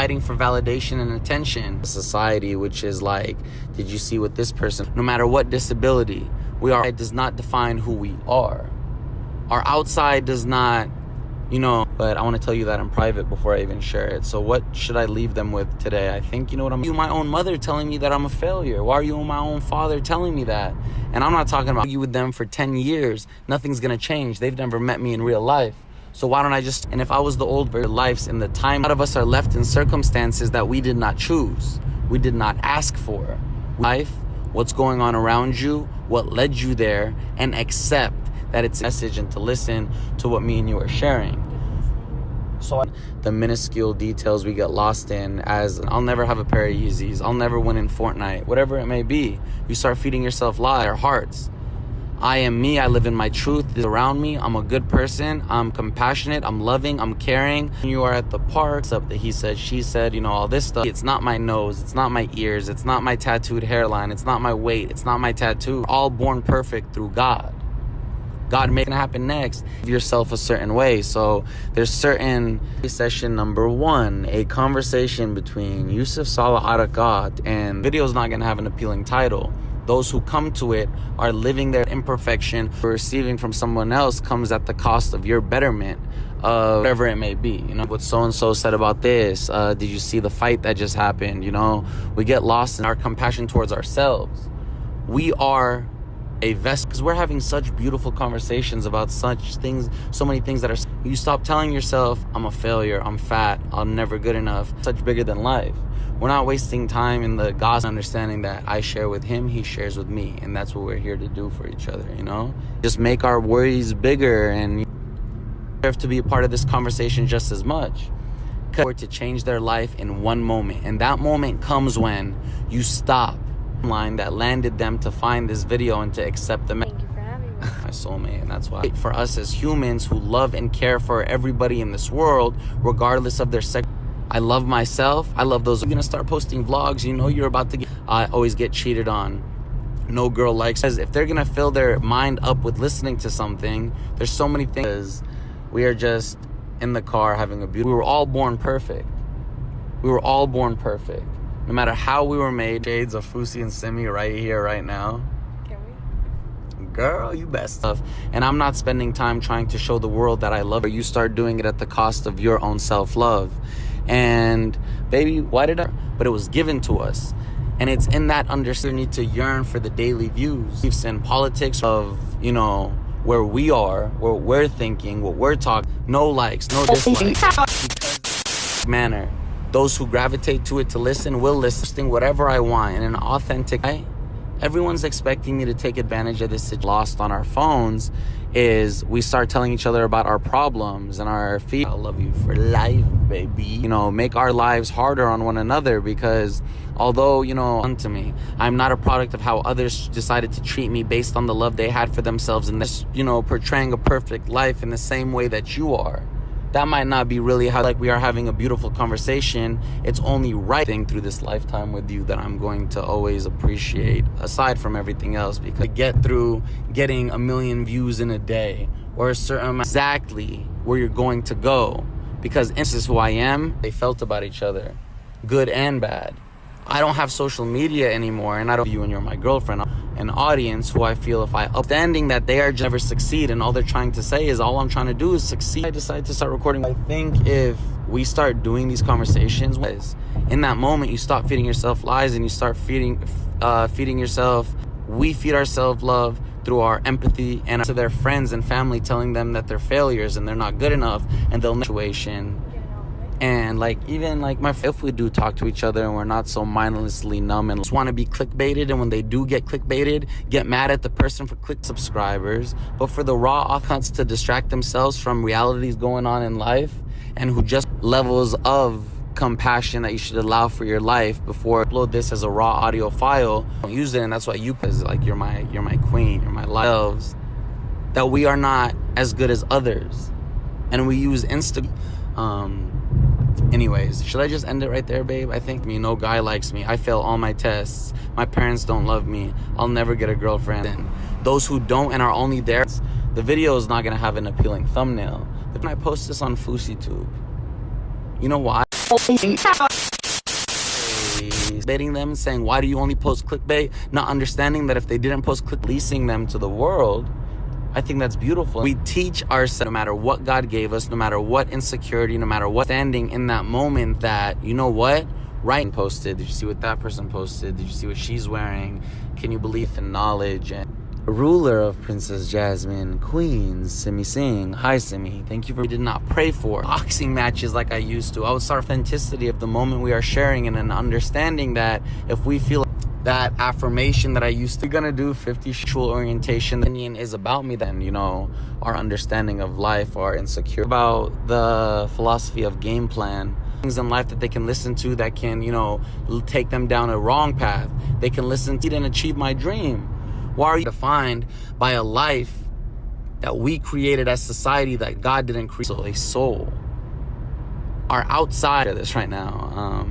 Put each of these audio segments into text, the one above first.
fighting for validation and attention. Society, which is like, did you see what this person, no matter what disability we are, it does not define who we are. Our outside does not, but I want to tell you that in private before I even share it. So what should I leave them with today? I think, you my own mother telling me that I'm a failure. Why are you my own father telling me that? And I'm not talking about you with them for 10 years. Nothing's going to change. They've never met me in real life. So why don't I just, and if I was the old version, lives in the time, a lot of us are left in circumstances that we did not choose. We did not ask for. Life, what's going on around you, what led you there, and accept that it's a message and to listen to what me and you are sharing. So the minuscule details we get lost in, as I'll never have a pair of Yeezys, I'll never win in Fortnite, whatever it may be. You start feeding yourself lies, our hearts. I am me, I live in my truth is around me, I'm a good person, I'm compassionate, I'm loving, I'm caring. You are at the park, stuff that he said, she said, all this stuff. It's not my nose, it's not my ears, it's not my tattooed hairline, it's not my weight, it's not my tattoo. We're all born perfect through God. God made it happen next. Give yourself a certain way. So there's certain session number 1, a conversation between Yusuf Salah Arakat, and the video is not going to have an appealing title. Those who come to it are living their imperfection. Receiving from someone else comes at the cost of your betterment of whatever it may be. What so-and-so said about this. Did you see the fight that just happened? We get lost in our compassion towards ourselves. We are a vessel, because we're having such beautiful conversations about such things, so many things that are, you stop telling yourself, I'm a failure, I'm fat, I'm never good enough, such bigger than life. We're not wasting time in the gospel, understanding that I share with him, he shares with me, and that's what we're here to do for each other, Just make our worries bigger, and you have to be a part of this conversation just as much. Or to change their life in one moment, and that moment comes when you stop line that landed them to find this video and to accept the Thank you for having me. my soulmate. And that's why for us as humans who love and care for everybody in this world, regardless of their sex, I love myself. I love those. You're gonna start posting vlogs, you're about to get, I always get cheated on. No girl likes, because if they're gonna fill their mind up with listening to something, there's so many things. We are just in the car having a beautiful, we were all born perfect. We were all born perfect. No matter how we were made. Shades of Fusi and Simi right here, right now. Can we? Girl, you best stuff. And I'm not spending time trying to show the world that I love her. You start doing it at the cost of your own self-love. And baby, why did I? But it was given to us. And it's in that understanding need to yearn for the daily views and politics of, where we are, what we're thinking, what we're talking. No likes, no dislikes. Because manner. Those who gravitate to it to listen will listen whatever I want in an authentic way. Everyone's expecting me to take advantage of this. Lost on our phones is we start telling each other about our problems and our feet. I love you for life, baby. Make our lives harder on one another, because although, unto me, I'm not a product of how others decided to treat me based on the love they had for themselves and this, portraying a perfect life in the same way that you are. That might not be really how, like, we are having a beautiful conversation. It's only right thing through this lifetime with you that I'm going to always appreciate, aside from everything else, because I get through getting 1 million views in a day or a certain amount, exactly where you're going to go, because this is who I am. They felt about each other, good and bad. I don't have social media anymore, and I don't you and you're my girlfriend. An audience who I feel if I upstanding that they are just never succeed, and all they're trying to say is all I'm trying to do is succeed. I decided to start recording. I think if we start doing these conversations, in that moment you stop feeding yourself lies and you start feeding yourself. We feed ourselves love through our empathy and to their friends and family, telling them that they're failures and they're not good enough, and they'll situation. And even if we do talk to each other and we're not so mindlessly numb and just want to be clickbaited, and when they do get clickbaited, get mad at the person for click subscribers, but for the raw offense to distract themselves from realities going on in life, and who just levels of compassion that you should allow for your life before upload this as a raw audio file. Don't use it, and that's why you're my queen, you're my lives. That we are not as good as others, and we use Anyways, should I just end it right there, babe? I think no guy likes me. I fail all my tests. My parents don't love me. I'll never get a girlfriend. And those who don't and are only there, the video is not going to have an appealing thumbnail. When I post this on FusiTube, you know why? Debating them, saying, why do you only post clickbait? Not understanding that if they didn't post click, releasing them to the world. I think that's beautiful. We teach ourselves, no matter what God gave us, no matter what insecurity, no matter what standing in that moment, that, you know what? Right posted. Did you see what that person posted? Did you see what she's wearing? Can you believe in knowledge? And ruler of Princess Jasmine, Queens, Simi Singh. Hi, Simi. Thank you for. We did not pray for boxing matches like I used to. I would start authenticity of the moment we are sharing, and an understanding that if we feel that affirmation that I used to gonna do 50 sexual orientation opinion is about me, then, you know, our understanding of life, our insecure about the philosophy of game plan, things in life that they can listen to that can, you know, take them down a wrong path. They can listen to it and achieve my dream. Why are you defined by a life that we created as society that God didn't create? So a soul are outside of this right now.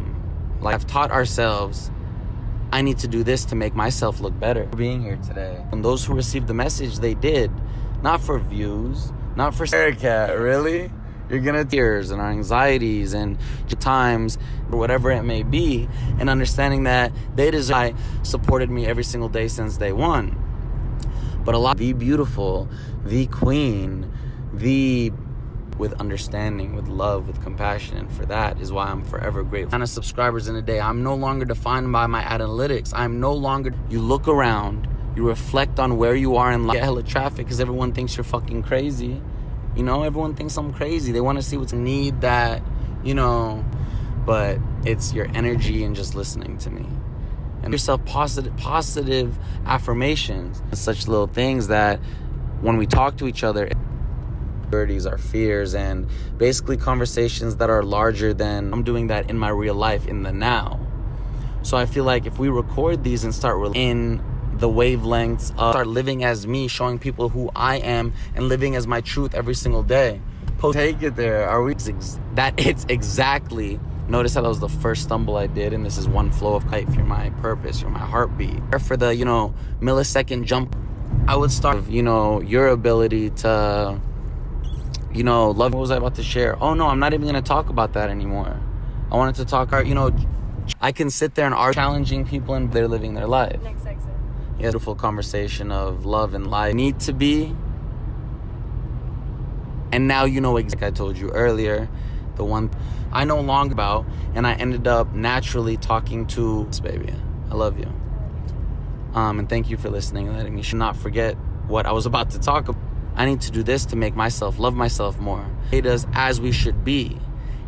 Like I've taught ourselves, I need to do this to make myself look better. Being here today. And those who received the message, they did. Not for views, not for Cat, really? You're gonna tears and our anxieties and times or whatever it may be, and understanding that they deserve supported me every single day since day one. But a lot, the beautiful, the queen, the with understanding, with love, with compassion, and for that is why I'm forever grateful. Kind of subscribers in a day. I'm no longer defined by my analytics. I'm no longer. You look around, you reflect on where you are in life. Get hella traffic because everyone thinks you're fucking crazy. You know, everyone thinks I'm crazy. They want to see what's need that, you know, but it's your energy and just listening to me. And yourself positive affirmations. Such little things that when we talk to each other, our fears, and basically conversations that are larger than I'm doing that in my real life in the now. So I feel like if we record these and start in the wavelengths of start living as me, showing people who I am and living as my truth every single day. Take it there. Are we that it's exactly, notice how that was the first stumble I did, and this is one flow of life. You're my purpose, you're my heartbeat. For the, you know, millisecond jump, I would start, you know, your ability to, you know, love. What was I about to share? Oh no, I'm not even going to talk about that anymore. I wanted to talk, you know, I can sit there and are challenging people and they're living their life. Next exit. Yeah, beautiful conversation of love and life. Need to be. And now you know, like I told you earlier, the one I no longer about, and I ended up naturally talking to this baby. I love you. And thank you for listening and letting me. Should not forget what I was about to talk about. I need to do this to make myself love myself more. It is as we should be.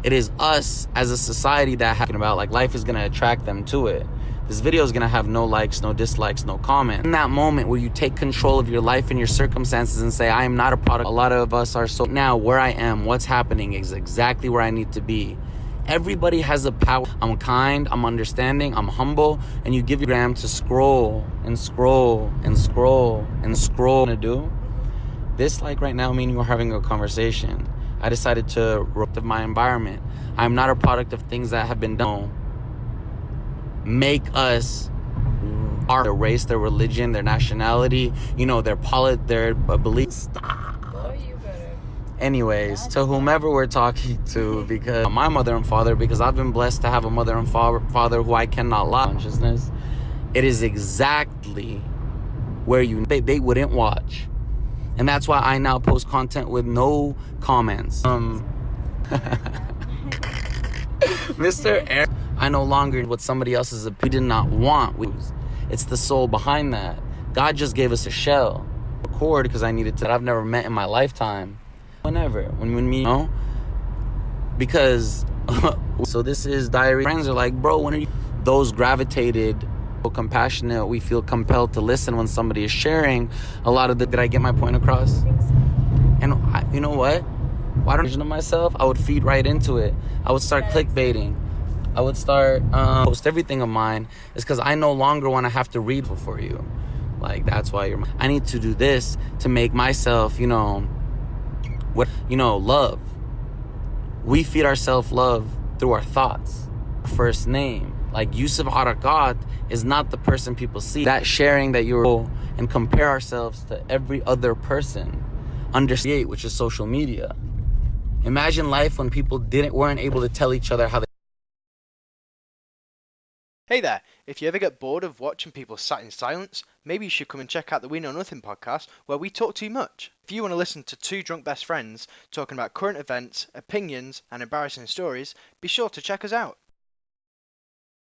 It is us as a society that talking about like life is gonna attract them to it. This video is gonna have no likes, no dislikes, no comments. In that moment where you take control of your life and your circumstances and say, I am not a product. A lot of us are so now where I am, what's happening is exactly where I need to be. Everybody has a power. I'm kind, I'm understanding, I'm humble, and you give your gram to scroll and scroll and scroll and scroll to do. This, like right now, me and you are having a conversation. I decided to of my environment. I'm not a product of things that have been done. Make us their race, their religion, their nationality, you know, their beliefs. Oh, you better. Anyways, to whomever we're talking to, because my mother and father, because I've been blessed to have a mother and father who I cannot lie. Consciousness, it is exactly where they wouldn't watch. And that's why I now post content with no comments. Mr. Air, I no longer what somebody else's we did not want. It's the soul behind that. God just gave us a shell. Record because I needed to. That I've never met in my lifetime. Whenever. When me, you know? Because, so this is diary. Friends are like, bro, when are you? Those gravitated, compassionate, we feel compelled to listen when somebody is sharing a lot of did I get my point across? I think so. And you know what? Why don't I know myself? I would feed right into it. I would start clickbaiting. I would start post everything of mine. It's because I no longer want to have to read for you. Like that's why I need to do this to make myself, you know, love. We feed ourselves love through our thoughts. First name. Like Yusuf Harakat is not the person people see. That sharing that you're and compare ourselves to every other person. Understand, which is social media. Imagine life when people weren't able to tell each other how they Hey there, if you ever get bored of watching people sat in silence, maybe you should come and check out the We Know Nothing podcast where we talk too much. If you want to listen to two drunk best friends talking about current events, opinions and embarrassing stories, be sure to check us out.